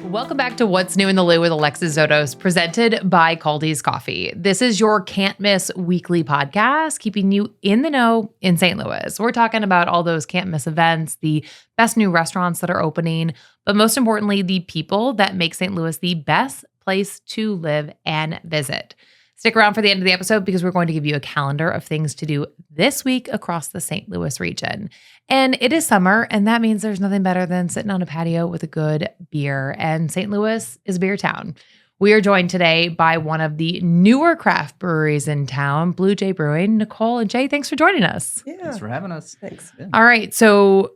Welcome back to What's New in the Lou with Alexis Zotos, presented by Kaldi's Coffee. This is your can't miss weekly podcast, keeping you in the know in St. Louis. We're talking about all those can't miss events, the best new restaurants that are opening, but most importantly, the people that make St. Louis the best place to live and visit. Stick around for the end of the episode because we're going to give you a calendar of things to do this week across the St. Louis region. And it is summer, and that means there's nothing better than sitting on a patio with a good beer. And St. Louis is a beer town. We are joined today by one of the newer craft breweries in town, Blue Jay Brewing. Nicole and Jay, thanks for joining us. Yeah. Thanks for having us. Thanks. Yeah. All right. So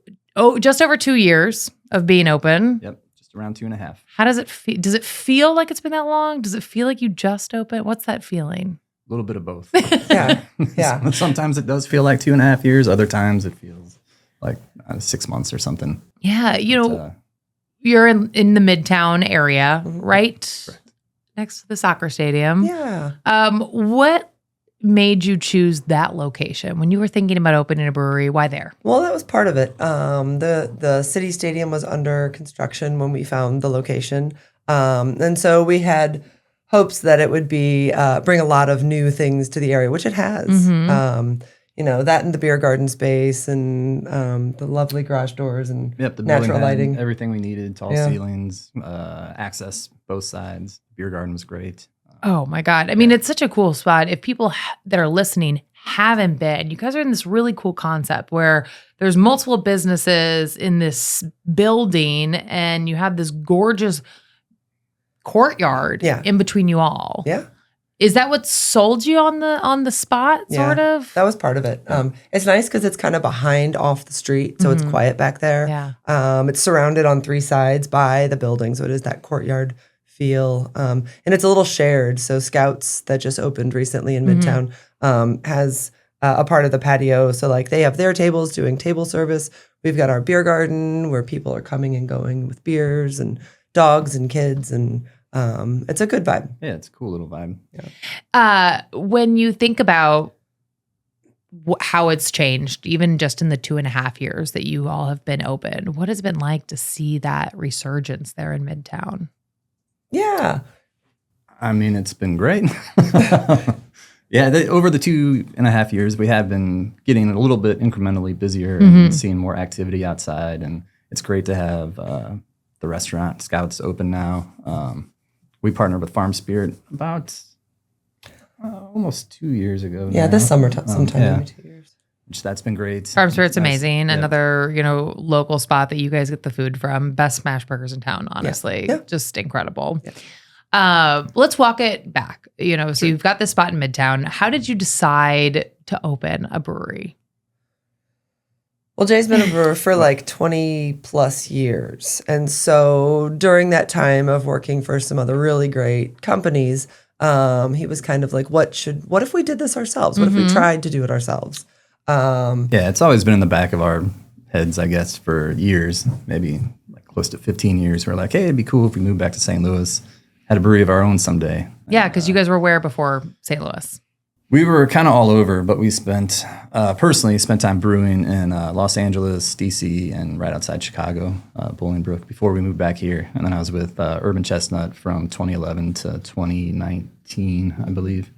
just over 2 years of being open. Yep. Just around 2.5. How does it feel? Does it feel like it's been that long? Does it feel like you just opened? What's that feeling? A little bit of both. Yeah. Yeah. Sometimes it does feel like 2.5 years. Other times it feels like 6 months or something. Yeah. But, You're in the Midtown area, Mhm. right? Correct. Next to the soccer stadium. Yeah. What made you choose that location when you were thinking about opening a brewery? Why there? Well, that was part of it. The city stadium was under construction when we found the location. And so we had hopes that it would be bring a lot of new things to the area, which it has. Mhm. That and the beer garden space and the lovely garage doors and Yep. The natural building had lighting. everything we needed. Tall Yeah. ceilings, access both sides. Beer garden was great. Oh my God. I mean, it's such a cool spot. If people that are listening haven't been, you guys are in this really cool concept where there's multiple businesses in this building and you have this gorgeous courtyard in between you all. Yeah. Is that what sold you on the spot, sort of? That was part of it. It's nice because it's kind of behind off the street, so it's quiet back there. Yeah. It's surrounded on three sides by the building, so it is that courtyard feel. And it's a little shared. So Scouts that just opened recently in Midtown has a part of the patio. So like they have their tables doing table service. We've got our beer garden where people are coming and going with beers and dogs and kids and it's a good vibe. Yeah, it's a cool little vibe. Yeah. When you think about how it's changed, even just in the 2.5 years that you all have been open, what has it been like to see that resurgence there in Midtown? Yeah. I mean, it's been great. Yeah, over the 2.5 years, we have been getting a little bit incrementally busier and seeing more activity outside. And it's great to have the restaurant, Scouts, open now. We partnered with Farm Spirit about almost 2 years ago. Yeah, now. this summer sometime, maybe 2 years. Which that's been great. Farm Spirit's Nice. amazing. Yeah. Another, local spot that you guys get the food from. Best smash burgers in town, honestly. Yeah. Just incredible. Yeah. Let's walk it back. So you've got this spot in Midtown. How did you decide to open a brewery? Well, Jay's been a brewer for like 20 plus years. And so during that time of working for some other really great companies, he was kind of like, what if we did this ourselves? What if we tried to do it ourselves? Yeah, it's always been in the back of our heads, I guess, for years, maybe like close to 15 years. We're like, hey, it'd be cool if we moved back to St. Louis, had a brewery of our own someday. Yeah, because you guys were where before St. Louis? We were kind of all over, but we personally spent time brewing in Los Angeles, DC, and right outside Chicago, Bolingbrook, before we moved back here. And then I was with Urban Chestnut from 2011 to 2019, I believe.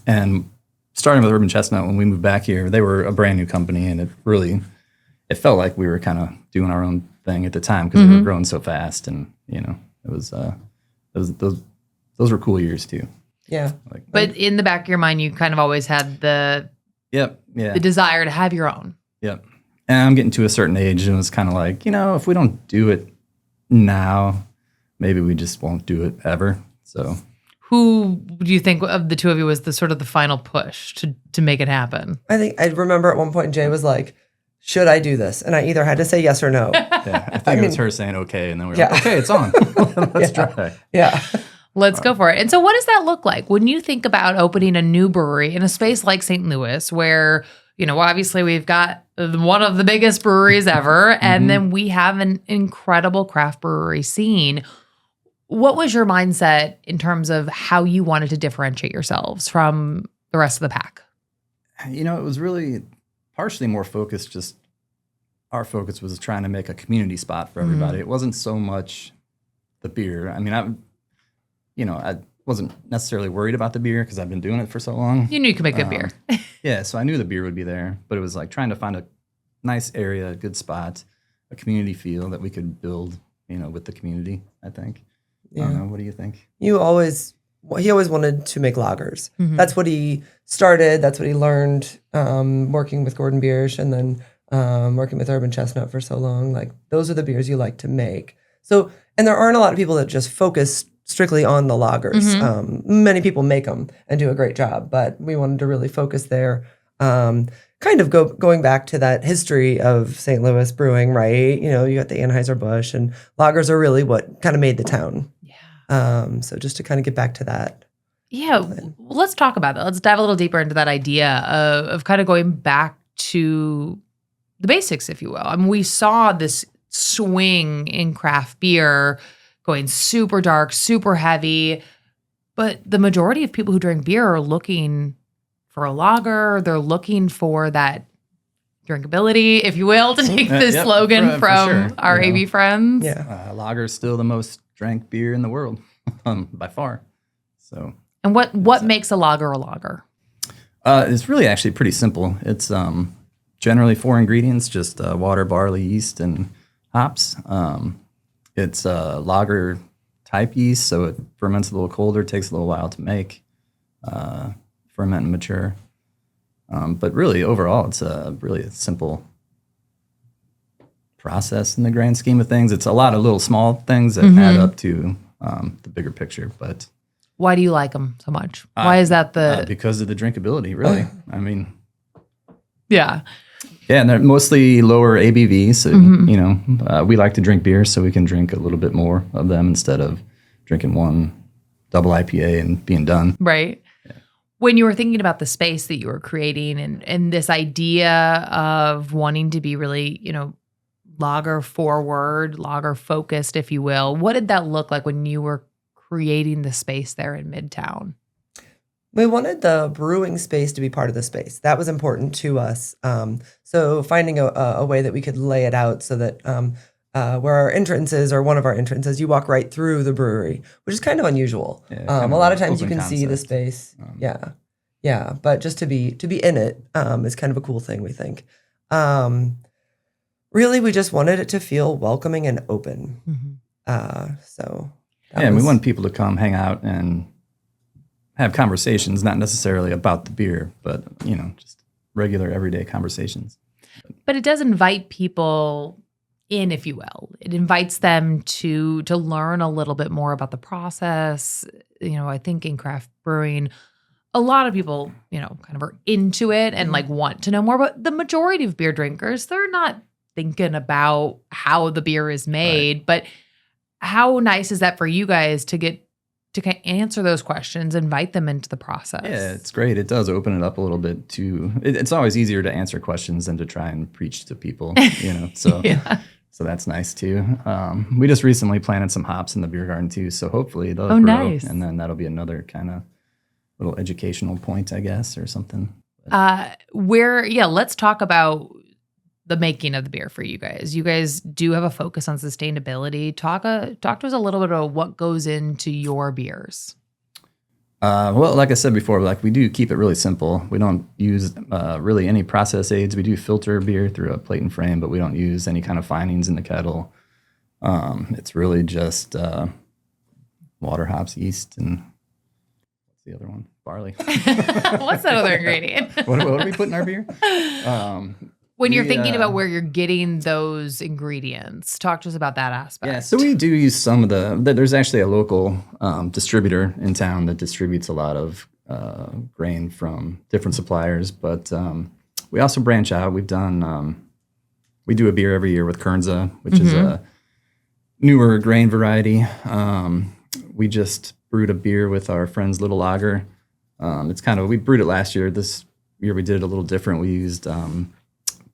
And starting with Urban Chestnut, when we moved back here, they were a brand new company, and it felt like we were kind of doing our own thing at the time because we were growing so fast, and it was those were cool years too. Yeah. But in the back of your mind, you kind of always had the desire to have your own. Yep. And I'm getting to a certain age, and it was kind of like, if we don't do it now, maybe we just won't do it ever. So, who do you think of the two of you was the sort of the final push to make it happen? I remember at one point Jay was like, should I do this? And I either had to say yes or no. yeah, I think it was her saying okay, and then we were like, okay, it's on. Let's try. Yeah. Let's go for it. And so what does that look like when you think about opening a new brewery in a space like St. Louis where, obviously we've got one of the biggest breweries ever, and then we have an incredible craft brewery scene. What was your mindset in terms of how you wanted to differentiate yourselves from the rest of the pack? It was really partially more focused just our focus was trying to make a community spot for everybody. It wasn't so much the beer. I mean, I wasn't necessarily worried about the beer because I've been doing it for so long. You knew you could make good beer. Yeah, so I knew the beer would be there, but it was like trying to find a nice area, a good spot, a community feel that we could build, with the community, I think. I don't know. What do you think? He always wanted to make lagers. That's what he started. That's what he learned working with Gordon Biersch and then working with Urban Chestnut for so long. Like, those are the beers you like to make. So, and there aren't a lot of people that just focus strictly on the lagers. Many people make them and do a great job, but we wanted to really focus there. Kind of going back to that history of St. Louis brewing, right? You got the Anheuser-Busch, and lagers are really what kind of made the town. Yeah. So just to kind of get back to that. Yeah, let's talk about that. Let's dive a little deeper into that idea of kind of going back to the basics, if you will. I mean, we saw this swing in craft beer going super dark, super heavy, but the majority of people who drink beer are looking for a lager. They're looking for that drinkability, if you will, to take the slogan from sure. Our AV friends. Yeah, lager is still the most drank beer in the world, by far. So, and what makes a lager a lager? It's really actually pretty simple. It's generally 4 ingredients: just water, barley, yeast, and hops. It's lager type yeast, so it ferments a little colder, takes a little while to make. Ferment and mature. But really, overall, it's really a simple process in the grand scheme of things. It's a lot of little small things that add up to the bigger picture. But why do you like them so much? Why is that because of the drinkability, really. I mean... Yeah. Yeah, and they're mostly lower ABV, so, we like to drink beer, so we can drink a little bit more of them instead of drinking one double IPA and being done. Right. When you were thinking about the space that you were creating and this idea of wanting to be really, lager forward, lager focused, if you will, what did that look like when you were creating the space there in Midtown? We wanted the brewing space to be part of the space. That was important to us. So finding a way that we could lay it out so that where our entrance is, or one of our entrances, you walk right through the brewery, which is kind of unusual. Yeah, a lot of times you can see the space. Yeah. But just to be in it is kind of a cool thing, we think. Really, we just wanted it to feel welcoming and open. And we want people to come hang out and have conversations, not necessarily about the beer, but just regular everyday conversations. But it does invite people in, if you will. It invites them to learn a little bit more about the process. I think in craft brewing, a lot of people, kind of are into it and like want to know more. But the majority of beer drinkers, they're not thinking about how the beer is made. Right. But how nice is that for you guys to get to kind of answer those questions, invite them into the process? Yeah, it's great. It does open it up a little bit to. It's always easier to answer questions than to try and preach to people. So. Yeah. So that's nice too. We just recently planted some hops in the beer garden too, so hopefully they'll grow, nice. And then that'll be another kind of little educational point, I guess, or something. Let's talk about the making of the beer for you guys. You guys do have a focus on sustainability. Talk to us a little bit about what goes into your beers. Well, like I said before, we do keep it really simple. We don't use really any process aids. We do filter beer through a plate and frame, but we don't use any kind of finings in the kettle. It's really just water, hops, yeast, and what's the other one? Barley. What's that other ingredient? what do we put in our beer? When you're thinking about where you're getting those ingredients, talk to us about that aspect. Yeah, so we do use some of there's actually a local distributor in town that distributes a lot of grain from different suppliers, but we also branch out. We've done, we do a beer every year with Kernza, which is a newer grain variety. We just brewed a beer with our friends Little Lager. We brewed it last year. This year we did it a little different. We used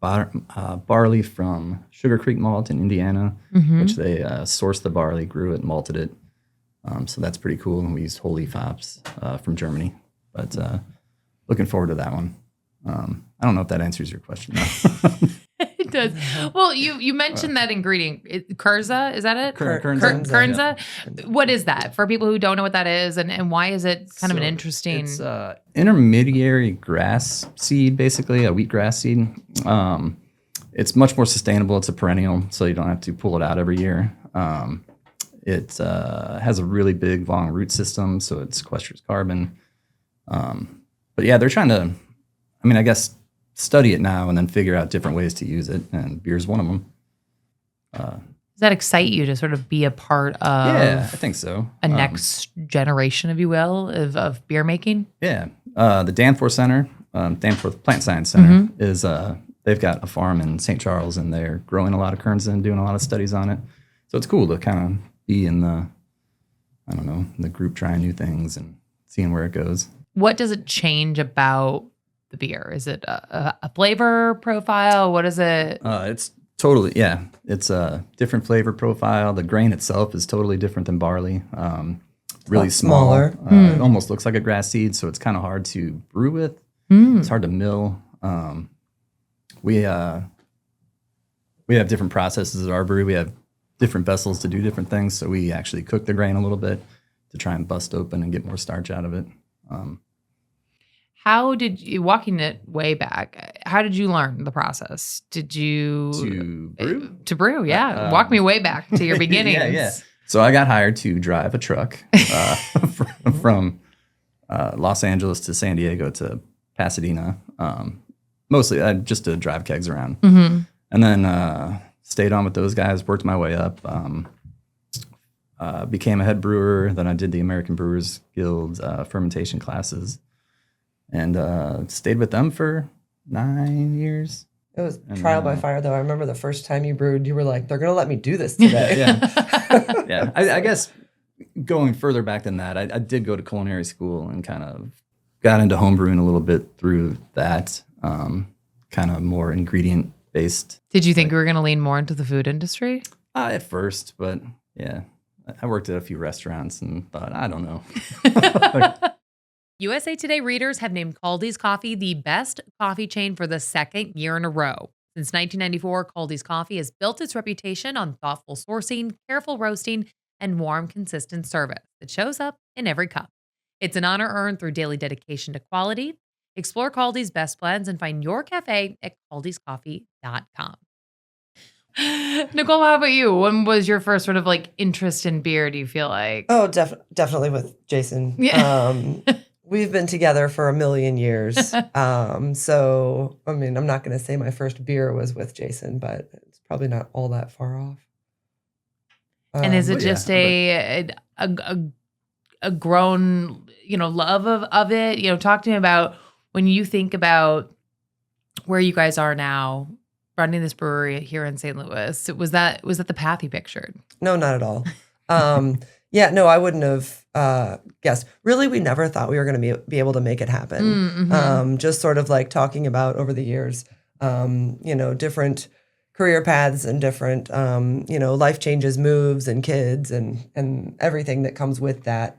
barley from Sugar Creek Malt in Indiana, which they sourced the barley, grew it, malted it. So that's pretty cool. And we used whole leaf hops from Germany. But looking forward to that one. I don't know if that answers your question. It does. Well, you mentioned that ingredient, Kurza, is that it? Kernza. Kernza. What is that for people who don't know what that is, and why is it kind of an interesting? It's intermediary grass seed, basically a wheatgrass seed. It's much more sustainable. It's a perennial, so you don't have to pull it out every year. It has a really big, long root system, so it sequesters carbon. But yeah, they're trying to, I guess, study it now and then figure out different ways to use it, and beer is one of them. Does that excite you to sort of be a part of? Yeah, I think so. A next generation, if you will, of beer making? Yeah. The Danforth Center, Danforth Plant Science Center, is they've got a farm in St. Charles, and they're growing a lot of Kernza and doing a lot of studies on it. So it's cool to kind of be in the group trying new things and seeing where it goes. What does it change about the beer? Is it a flavor profile? What is it? It's totally, yeah. It's a different flavor profile. The grain itself is totally different than barley. Really smaller. It almost looks like a grass seed, so it's kind of hard to brew with. It's hard to mill. We have different processes at our brewery. We have different vessels to do different things, so we actually cook the grain a little bit to try and bust open and get more starch out of it. How did you, walking it way back, how did you learn the process? Did you... To brew? To brew, yeah. Walk me way back to your beginnings. Yeah. So I got hired to drive a truck from Los Angeles to San Diego to Pasadena, mostly just to drive kegs around. And then stayed on with those guys, worked my way up, became a head brewer. Then I did the American Brewers Guild fermentation classes, and stayed with them for 9 years. It was trial by fire, though. I remember the first time you brewed, you were like, they're going to let me do this today. Yeah. I guess going further back than that, I did go to culinary school and kind of got into homebrewing a little bit through that, kind of more ingredient based. Did you think you were going to lean more into the food industry? At first, but yeah. I worked at a few restaurants and thought, I don't know. USA Today readers have named Kaldi's Coffee the best coffee chain for the second year in a row. Since 1994, Kaldi's Coffee has built its reputation on thoughtful sourcing, careful roasting, and warm, consistent service that shows up in every cup. It's an honor earned through daily dedication to quality. Explore Kaldi's best blends and find your cafe at kaldiscoffee.com. Nicole, how about you? When was your first sort of like interest in beer, do you feel like? Oh, definitely with Jason. Yeah. We've been together for a million years. So, I'm not going to say my first beer was with Jason, but it's probably not all that far off. And is it just a grown, love of it? Talk to me about when you think about where you guys are now, running this brewery here in St. Louis. Was that the path you pictured? No, not at all. I wouldn't have guessed. Really, we never thought we were going to be able to make it happen. Just sort of like talking about over the years, different career paths and different, life changes, moves and kids and everything that comes with that.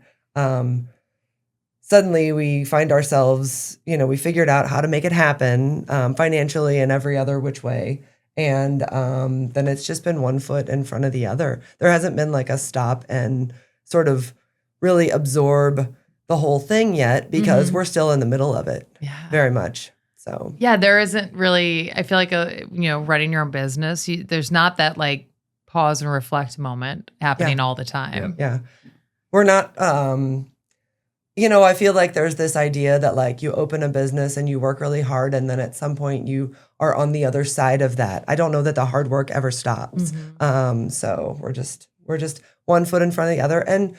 Suddenly we find ourselves, we figured out how to make it happen financially and every other which way. And then it's just been one foot in front of the other. There hasn't been like a stop and sort of really absorb the whole thing yet because we're still in the middle of it very much. So yeah, there isn't really, I feel like, running your own business, there's not that like pause and reflect moment happening all the time. Yeah. We're not, I feel like there's this idea that like you open a business and you work really hard and then at some point you are on the other side of that. I don't know that the hard work ever stops. So we're just one foot in front of the other.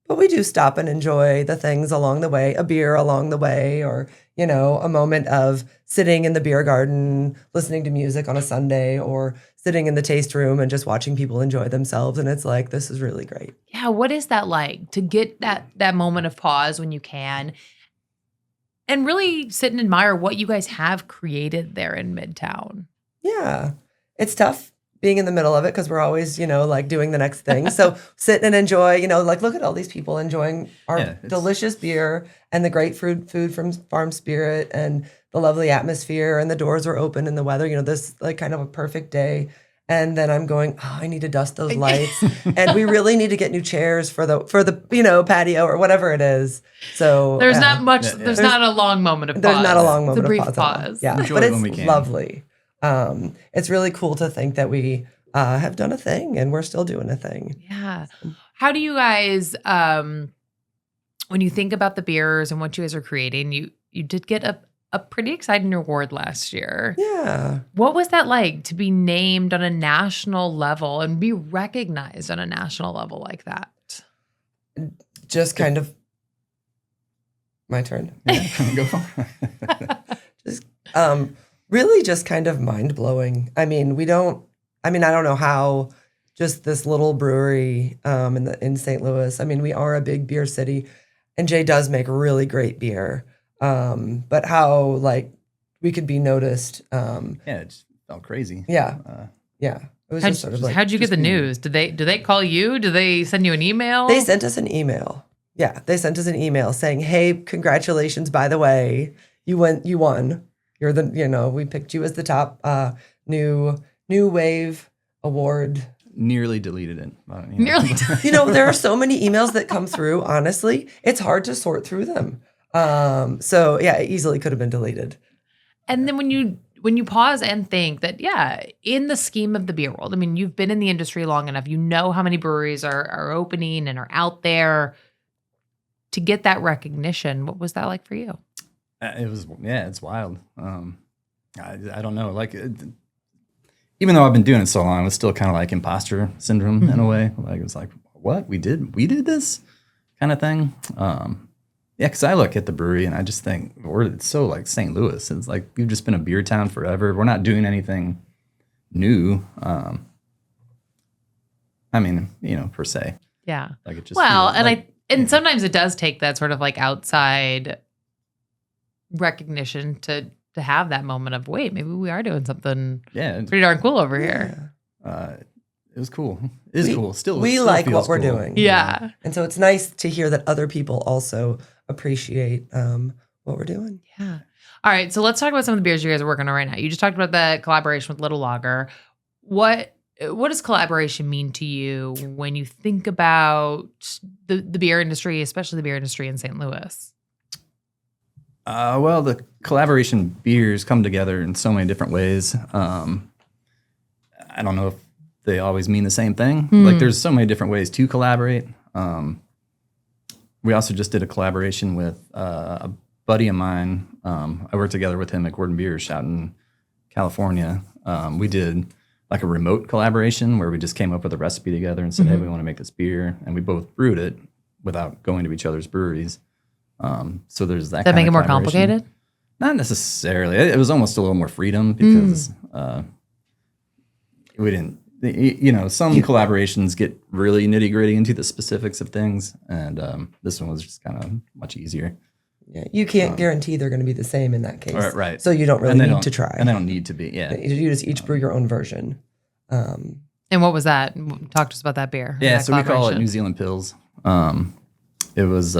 But we do stop and enjoy the things along the way, a beer along the way, or, a moment of sitting in the beer garden, listening to music on a Sunday, or sitting in the taste room and just watching people enjoy themselves. And it's like, this is really great. Yeah. What is that like to get that moment of pause when you can and really sit and admire what you guys have created there in Midtown? Yeah, it's tough being in the middle of it because we're always, like doing the next thing. So sit and enjoy, like look at all these people enjoying our delicious beer and the great food from Farm Spirit and the lovely atmosphere, and the doors were open and the weather, this like kind of a perfect day. And then I'm going, I need to dust those lights, and we really need to get new chairs for the patio or whatever it is. So there's not much. There's not a long moment of pause. There's not a long moment it's a brief of pause. Yeah, enjoy but it it's when we can. Lovely. It's really cool to think that we have done a thing and we're still doing a thing. Yeah. How do you guys, when you think about the beers and what you guys are creating, you did get a pretty exciting award last year. Yeah. What was that like to be named on a national level and be recognized on a national level like that? Just kind of my turn. Yeah, go for it. Just really just kind of mind-blowing. I don't know how just this little brewery in St. Louis. We are a big beer city, and Jay does make really great beer. But how like we could be noticed. It just felt crazy. Yeah. It was just sort of like, how'd you get the news? Did they call you? Did they send you an email? They sent us an email. Yeah, they sent us an email saying, "Hey, congratulations! By the way, you won. You're we picked you as the top new wave award." Nearly deleted it. Nearly. There are so many emails that come through. Honestly, it's hard to sort through them. So yeah, it easily could have been deleted. And then when you pause and think that, in the scheme of the beer world, you've been in the industry long enough, how many breweries are opening and are out there. To get that recognition, what was that like for you? It was, it's wild. I don't know. Like, even though I've been doing it so long, it was still kind of like imposter syndrome in a way. Like, it was like, what? We did this kind of thing. Because I look at the brewery and I just think it's so like St. Louis. It's like we've just been a beer town forever. We're not doing anything new. Per se. Yeah. Like it just and sometimes it does take that sort of like outside recognition to have that moment of, wait, maybe we are doing something pretty darn cool over here. It was cool. It is cool. Still, we still like feels what we're cool. doing. Yeah. And so it's nice to hear that other people also appreciate what we're doing. Yeah. All right. So let's talk about some of the beers you guys are working on right now. You just talked about the collaboration with Little Lager. What does collaboration mean to you when you think about the beer industry, especially the beer industry in St. Louis? Well, the collaboration beers come together in so many different ways. I don't know if they always mean the same thing. Like, there's so many different ways to collaborate. We also just did a collaboration with a buddy of mine. I worked together with him at Gordon Beers out in California. We did like a remote collaboration where we just came up with a recipe together and said, hey, we want to make this beer. And we both brewed it without going to each other's breweries. So there's that. Does that make it more complicated? Not necessarily. It was almost a little more freedom because we didn't, some collaborations get really nitty gritty into the specifics of things. And this one was just kind of much easier. Yeah, you can't guarantee they're going to be the same in that case. Right. So you don't really need to try. And they don't need to be, You just each brew your own version. And what was that? Talk to us about that beer. Yeah, so we call it New Zealand Pils. It was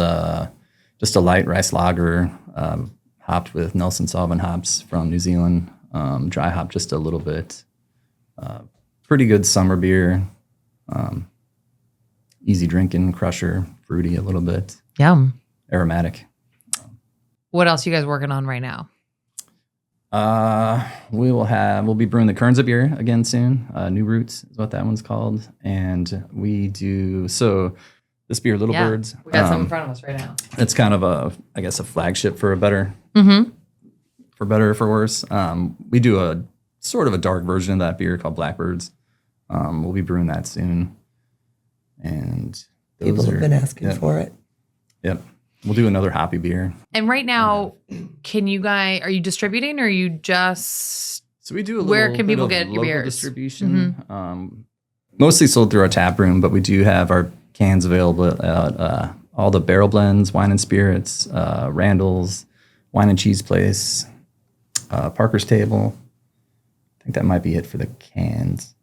just a light rice lager, hopped with Nelson Sauvin hops from New Zealand, dry hop just a little bit. Pretty good summer beer. Easy drinking, crusher, fruity a little bit. Yum. Aromatic. What else are you guys working on right now? We'll be brewing the Kernza beer again soon. New Roots is what that one's called. And we do, so this beer, Little Birds. We got some in front of us right now. It's kind of a flagship for for better or for worse. We do a sort of a dark version of that beer called Blackbirds. We'll be brewing that soon. And people have been asking for it. Yep. We'll do another hoppy beer. And right now, are you distributing or are you just... So we do a little where can people get your local beers? Distribution. Mostly sold through our tap room, but we do have our cans available at all the Barrel Blends, Wine and Spirits, Randall's, Wine and Cheese Place, Parker's Table. I think that might be it for the cans.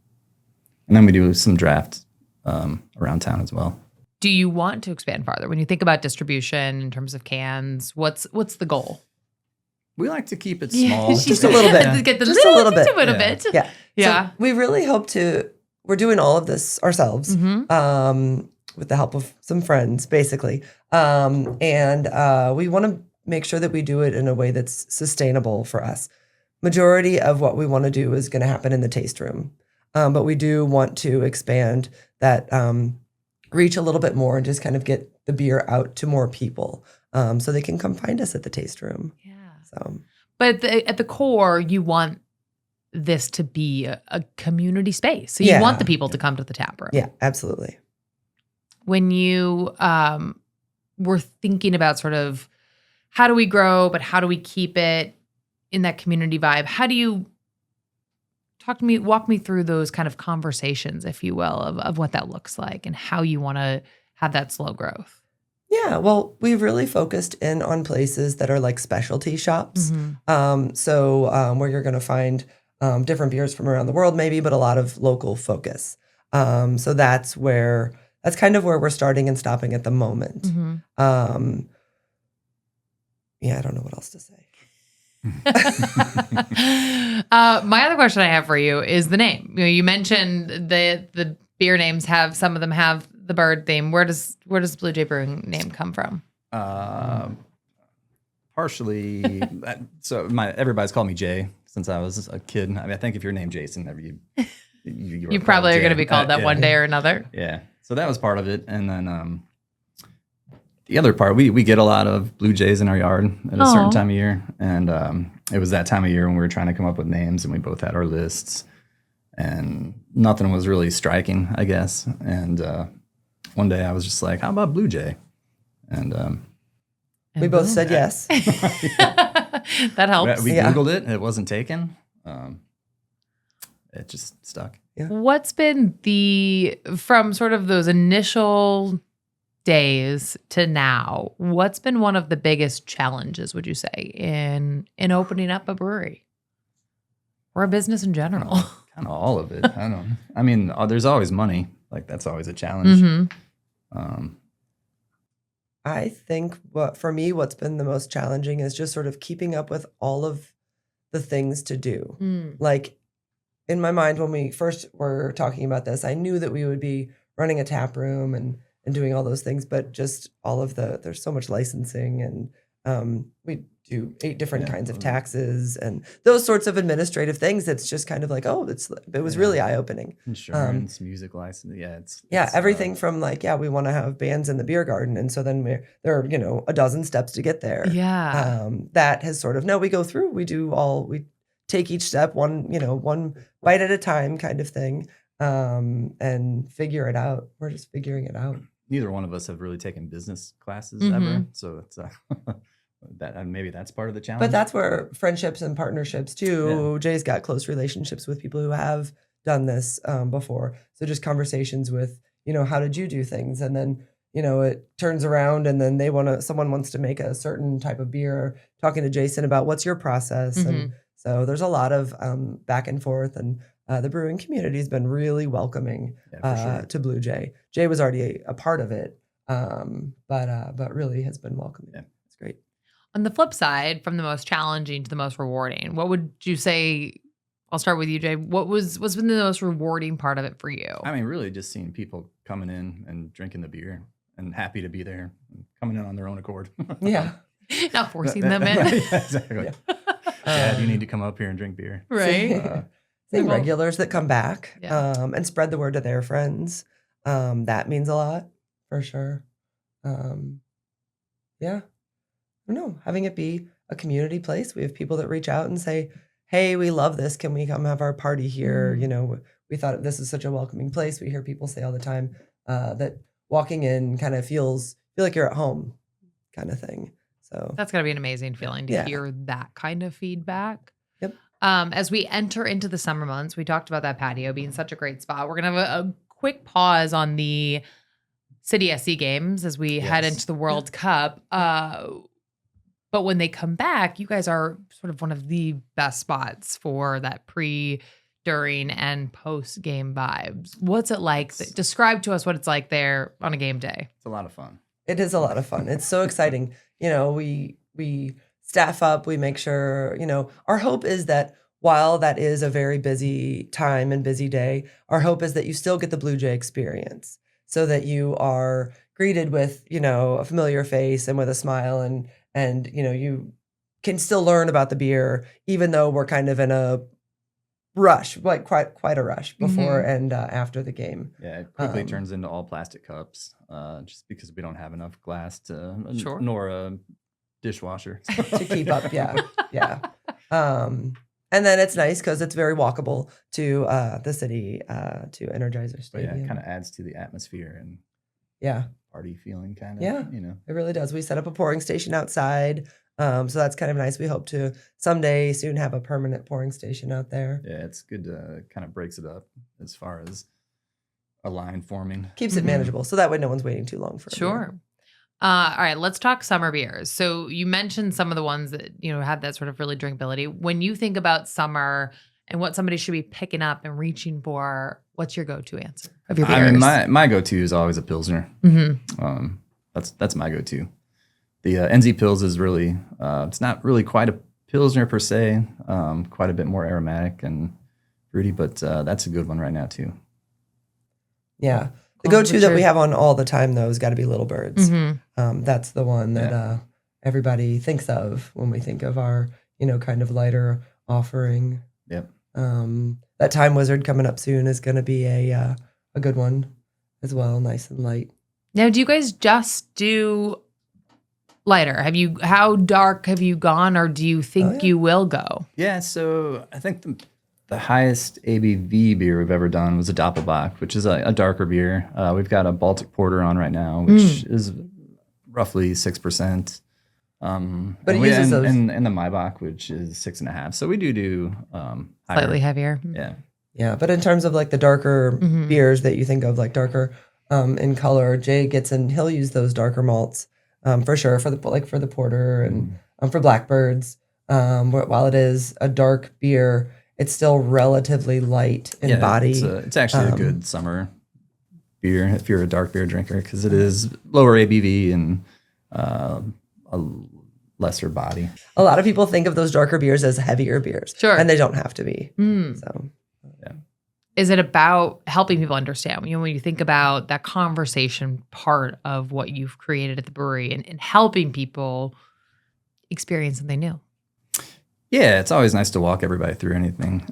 And then we do some draft around town as well. Do you want to expand farther? When you think about distribution in terms of cans, what's the goal? We like to keep it small. Just a little bit. Yeah. Get them Just a little bit. a little bit. Yeah. Yeah. So we really hope we're doing all of this ourselves with the help of some friends, basically. And we want to make sure that we do it in a way that's sustainable for us. Majority of what we want to do is going to happen in the taste room. But we do want to expand that reach a little bit more and just kind of get the beer out to more people so they can come find us at the taste room. Yeah. So, but at the core, you want this to be a community space. So you want the people to come to the tap room. Yeah, absolutely. When you were thinking about sort of how do we grow, but how do we keep it in that community vibe? How do you walk me through those kind of conversations, if you will, of what that looks like and how you want to have that slow growth? Yeah, well, we've really focused in on places that are like specialty shops. Where you're going to find different beers from around the world, maybe, but a lot of local focus. So that's kind of where we're starting and stopping at the moment. I don't know what else to say. My other question I have for you is the name. You mentioned the beer names some of them have the bird theme. Where does Blue Jay Brewing name come from? Partially. Everybody's called me Jay since I was a kid. I mean, I think if you're named Jason, you probably are going to be called that one day or another. Yeah. So that was part of it, and then the other part, we get a lot of blue jays in our yard at a certain time of year, and it was that time of year when we were trying to come up with names, and we both had our lists, and nothing was really striking, I guess. And one day I was just like, "How about Blue Jay?" And we both said yes. That helps. We Googled it; it wasn't taken. It just stuck. Yeah. What's been from sort of those initial days to now, what's been one of the biggest challenges, would you say, in opening up a brewery or a business in general? Kind of all of it. I mean, there's always money. Like, that's always a challenge. I think for me, what's been the most challenging is just sort of keeping up with all of the things to do. Like, in my mind, when we first were talking about this, I knew that we would be running a tap room and doing all those things, but just all of there's so much licensing, and we do 8 different kinds of taxes and those sorts of administrative things. It's just kind of like, it was really eye-opening. Insurance, music license, it's everything from like, we want to have bands in the beer garden, and so then there are a dozen steps to get there. That has sort of we go through, we take each step one bite at a time kind of thing, and figure it out. We're just figuring it out. Neither one of us have really taken business classes ever, so it's maybe that's part of the challenge. But that's where friendships and partnerships too. Jay's got close relationships with people who have done this before, so just conversations with how did you do things, and then it turns around and then someone wants to make a certain type of beer, talking to Jason about what's your process, and so there's a lot of back and forth, and the brewing community has been really welcoming to Blue Jay. Jay was already a part of it, but really has been welcoming. Yeah. It's great. On the flip side, from the most challenging to the most rewarding, what would you say? I'll start with you, Jay. What's been the most rewarding part of it for you? I mean, really just seeing people coming in and drinking the beer and happy to be there, and coming in on their own accord. Not forcing them in. Exactly. Dad, you need to come up here and drink beer. Right. Same regulars that come back and spread the word to their friends. That means a lot, for sure. I don't know, having it be a community place. We have people that reach out and say, hey, we love this. Can we come have our party here? We thought this is such a welcoming place. We hear people say all the time that walking in kind of feel like you're at home kind of thing. So that's gotta be an amazing feeling to hear that kind of feedback. Yep. As we enter into the summer months, we talked about that patio being such a great spot. We're going to have a quick pause on the City SC games as we head into the World Cup. But when they come back, you guys are sort of one of the best spots for that during and post game vibes. What's it like? Describe to us what it's like there on a game day. It's a lot of fun. It is a lot of fun. It's so exciting. We staff up, we make sure, our hope is that while that is a very busy time and busy day, our hope is that you still get the Blue Jay experience so that you are greeted with, a familiar face and with a smile and you can still learn about the beer, even though we're kind of in a rush, like quite a rush before and after the game. Yeah, it quickly turns into all plastic cups, just because we don't have enough glass nor a dishwasher to keep up. Yeah. And then it's nice because it's very walkable to the city, to Energizer Stadium. Yeah, it kind of adds to the atmosphere and party feeling kind of. Yeah, it really does. We set up a pouring station outside. So that's kind of nice. We hope to someday soon have a permanent pouring station out there. Yeah, it's good to kind of breaks it up as far as a line forming. Keeps it manageable. So that way no one's waiting too long for it. Sure. All right, let's talk summer beers. So you mentioned some of the ones that, have that sort of really drinkability. When you think about summer and what somebody should be picking up and reaching for, what's your go-to answer of your beers? I mean, my go-to is always a Pilsner. Mm-hmm. That's my go-to. The NZ Pils is really, it's not really quite a Pilsner per se, quite a bit more aromatic and fruity, but that's a good one right now too. Yeah. The go-to that we have on all the time, though, has got to be Little Birds. Mm-hmm. That's the one that everybody thinks of when we think of our, kind of lighter offering. Yep. That Time Wizard coming up soon is going to be a good one as well, nice and light. Now, do you guys just do lighter? How dark have you gone, or do you think you will go? Yeah, so I think the highest ABV beer we've ever done was a Doppelbock, which is a darker beer. We've got a Baltic Porter on right now, which is roughly 6%. But it uses those. And the Maibach, which is 6.5%. So we do slightly heavier. Yeah. Yeah, but in terms of like the darker beers that you think of, like darker in color, Jay he'll use those darker malts. For sure, for the porter and for blackbirds. While it is a dark beer, it's still relatively light in body. It's actually a good summer beer if you're a dark beer drinker, because it is lower ABV and a lesser body. A lot of people think of those darker beers as heavier beers, sure, and they don't have to be. So, yeah. Is it about helping people understand? When you think about that conversation part of what you've created at the brewery and helping people experience something new? Yeah, it's always nice to walk everybody through anything.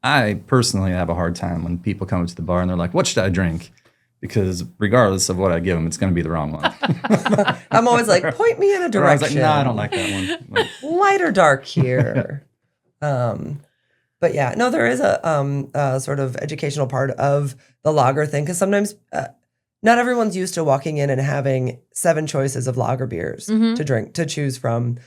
I personally have a hard time when people come up to the bar and they're like, "What should I drink?" Because regardless of what I give them, it's going to be the wrong one. I'm always like, point me in a direction. I was like, no, I don't like that one. Light or dark here. But yeah, no, there is a sort of educational part of the lager thing, because sometimes not everyone's used to walking in and having 7 choices of lager beers to choose from.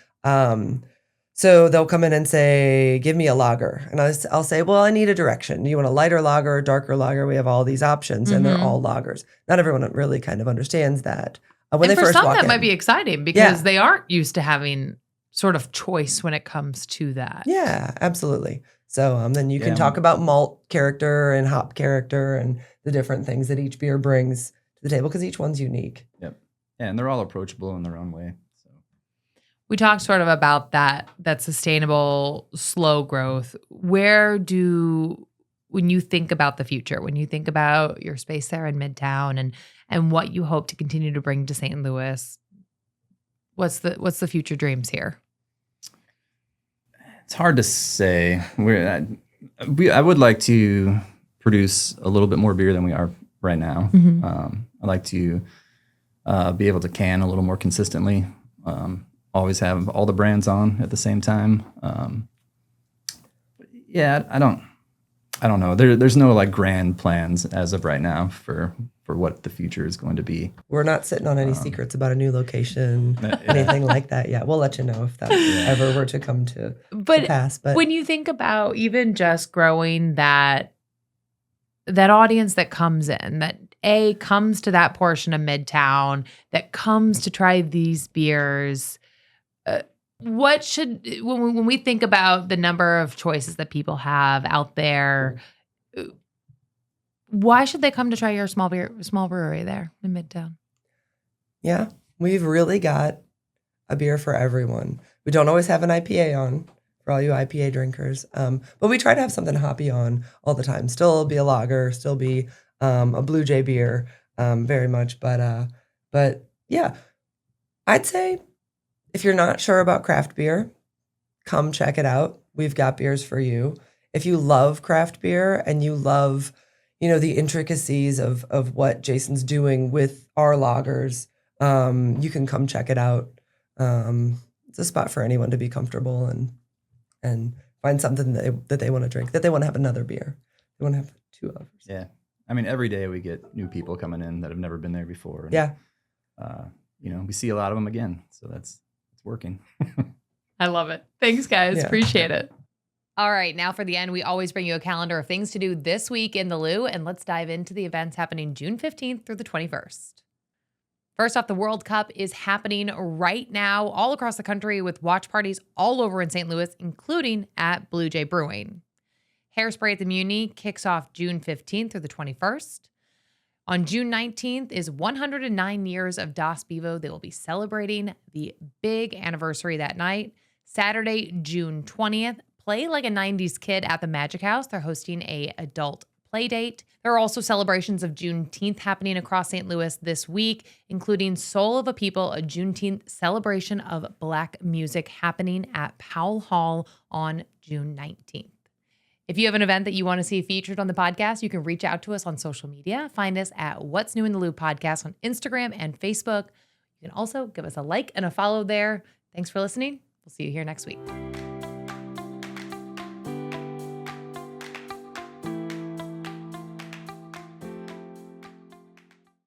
So they'll come in and say, "Give me a lager," and I'll say, "Well, I need a direction. Do you want a lighter lager, a darker lager? We have all these options, and they're all lagers." Not everyone really kind of understands that when they first walk in. For some, that might be exciting because they aren't used to having sort of choice when it comes to that. Yeah, absolutely. So then you can talk about malt character and hop character and the different things that each beer brings to the table, because each one's unique. Yep. Yeah, and they're all approachable in their own way. So we talked sort of about that sustainable, slow growth. When you think about the future, when you think about your space there in Midtown and what you hope to continue to bring to St. Louis, what's the future dreams here? It's hard to say. I would like to produce a little bit more beer than we are right now. I'd like to be able to can a little more consistently. Always have all the brands on at the same time. I don't know. There's no like grand plans as of right now for what the future is going to be. We're not sitting on any secrets about a new location, anything like that. Yeah, we'll let you know if that ever were to come to pass. But when you think about even just growing that audience that comes in, that comes to that portion of Midtown, that comes to try these beers, what should, when we think about the number of choices that people have out there, why should they come to try your small brewery there in Midtown? Yeah, we've really got a beer for everyone. We don't always have an IPA on for all you IPA drinkers, but we try to have something hoppy on all the time. Still be a lager, still be a Blue Jay beer, very much. But yeah, I'd say if you're not sure about craft beer, come check it out. We've got beers for you. If you love craft beer and you love, the intricacies of what Jason's doing with our lagers, you can come check it out. It's a spot for anyone to be comfortable and find something that they want to drink, that they want to have another beer. They want to have two others. Yeah. I mean, every day we get new people coming in that have never been there before. And, yeah. We see a lot of them again. So it's working. I love it. Thanks, guys. Yeah. Appreciate it. All right. Now for the end, we always bring you a calendar of things to do this week in the Lou, and let's dive into the events happening June 15th through the 21st. First off, the World Cup is happening right now all across the country with watch parties all over in St. Louis, including at Blue Jay Brewing. Hairspray at the Muni kicks off June 15th through the 21st. On June 19th is 109 years of Das Bevo. They will be celebrating the big anniversary that night. Saturday, June 20th, Play Like a 90s Kid at the Magic House. They're hosting a adult play date. There are also celebrations of Juneteenth happening across St. Louis this week, including Soul of a People, a Juneteenth celebration of Black music happening at Powell Hall on June 19th. If you have an event that you want to see featured on the podcast, you can reach out to us on social media. Find us at What's New in the Lou Podcast on Instagram and Facebook. You can also give us a like and a follow there. Thanks for listening. We'll see you here next week.